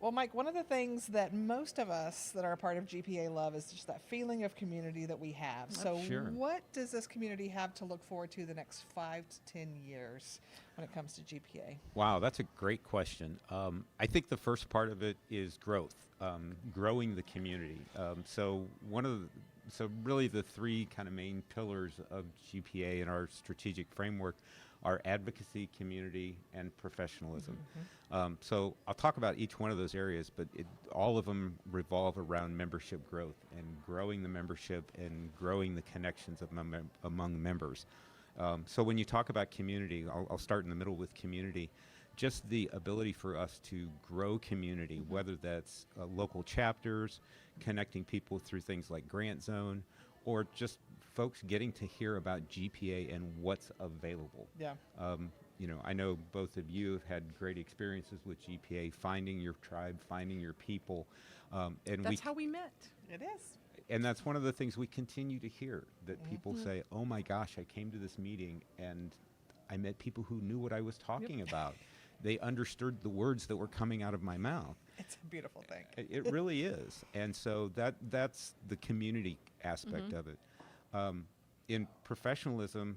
Well, Mike, one of the things that most of us that are a part of GPA love is just that feeling of community that we have. So Sure. what does this community have to look forward to the next 5 to 10 years when it comes to GPA? Wow, that's a great question. I think the first part of it is growth, growing the community. So really the three kind of main pillars of GPA in our strategic framework are advocacy, community, and professionalism. So I'll talk about each one of those areas, but all of them revolve around membership growth and growing the membership and growing the connections among members. So when you talk about community, I'll start in the middle with community. Just the ability for us to grow community, whether that's local chapters, connecting people through things like Grant Zone, or just folks getting to hear about GPA and what's available. Yeah. I know both of you have had great experiences with GPA, finding your tribe, finding your people. And That's how we met. It is. and that's one of the things we continue to hear, that people say, oh my gosh, I came to this meeting and I met people who knew what I was talking about. They understood the words that were coming out of my mouth. It's a beautiful thing. It really is. And so that's the community aspect of it. In professionalism,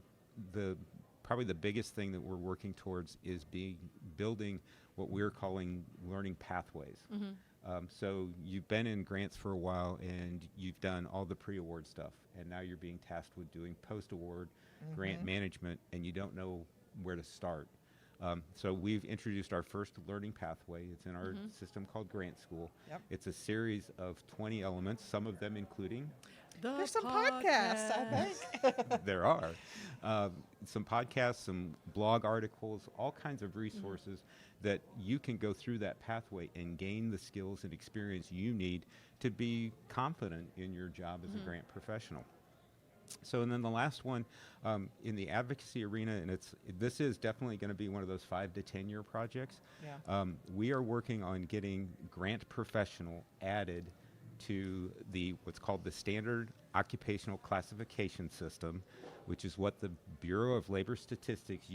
probably the biggest thing that we're working towards is building what we're calling learning pathways. So you've been in grants for a while and you've done all the pre-award stuff, and now you're being tasked with doing post-award grant management, and you don't know where to start. So we've introduced our first learning pathway. It's in our system called Grant School. Yep. It's a series of 20 elements, some of them including There's some podcasts, I think. there are some podcasts, some blog articles, all kinds of resources that you can go through that pathway and gain the skills and experience you need to be confident in your job as a grant professional. So, and then the last one in the advocacy arena, and this is definitely going to be one of those 5 to 10 year projects. Yeah. We are working on getting grant professional added to what's called the Standard Occupational Classification System, which is what the Bureau of Labor Statistics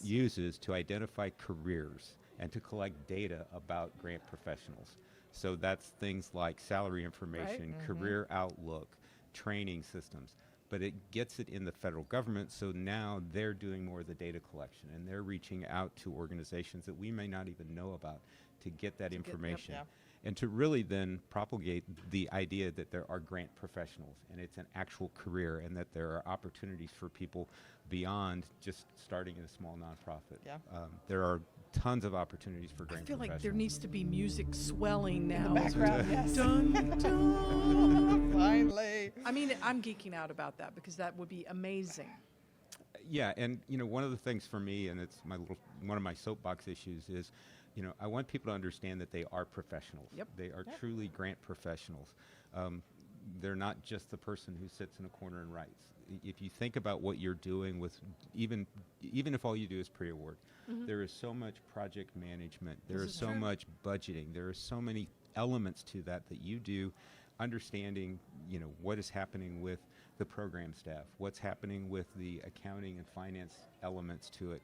uses to identify careers and to collect data about grant professionals. So that's things like salary information, career outlook, training systems, but it gets it in the federal government, so now they're doing more of the data collection, and they're reaching out to organizations that we may not even know about to get that information. And to really then propagate the idea that there are grant professionals and it's an actual career, and that there are opportunities for people beyond just starting in a small nonprofit. Yeah. There are tons of opportunities for grant I feel professionals. like there needs to be music swelling now. In the background, yes. Dun, dun. Finally. I mean, I'm geeking out about that because that would be amazing. Yeah, and one of the things for me, and it's one of my soapbox issues, is I want people to understand that they are professionals. Yep. They are truly grant professionals. They're not just the person who sits in a corner and writes. If you think about what you're doing with, even if all you do is pre-award, there is so much project management. There is so much budgeting. There are so many elements to that you do, understanding what is happening with the program staff, what's happening with the accounting and finance elements to it.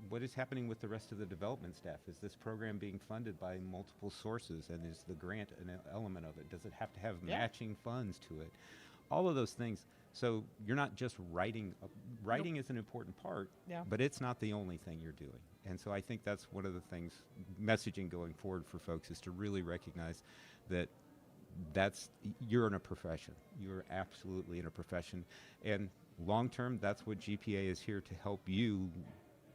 What is happening with the rest of the development staff? Is this program being funded by multiple sources, and is the grant an element of it? Does it have to have matching funds to it? All of those things. So you're not just writing. Writing is an important part, but it's not the only thing you're doing. And so I think that's one of the things, messaging going forward for folks, is to really recognize that you're in a profession. You're absolutely in a profession. And long term, that's what GPA is here to help you,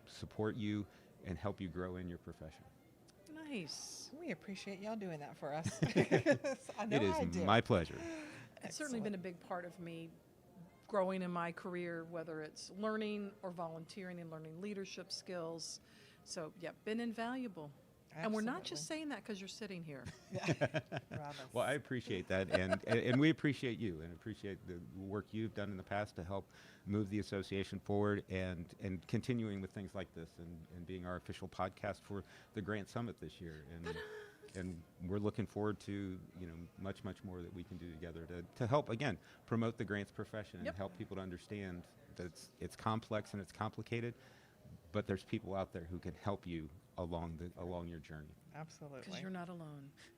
support you, and help you grow in your profession. Nice. We appreciate y'all doing that for us. I know It is I do. my pleasure. It's certainly been a big part of me growing in my career, whether it's learning or volunteering and learning leadership skills. So, yeah, been invaluable. Absolutely. And we're not just saying that because you're sitting here. Well, I appreciate that, and we appreciate you, and appreciate the work you've done in the past to help move the association forward, and continuing with things like this, and being our official podcast for the GrantSummit this year. And we're looking forward to much more that we can do together to help, again, promote the grants profession and help people to understand that it's complex and it's complicated, but there's people out there who can help you along your journey. Absolutely. Because you're not alone.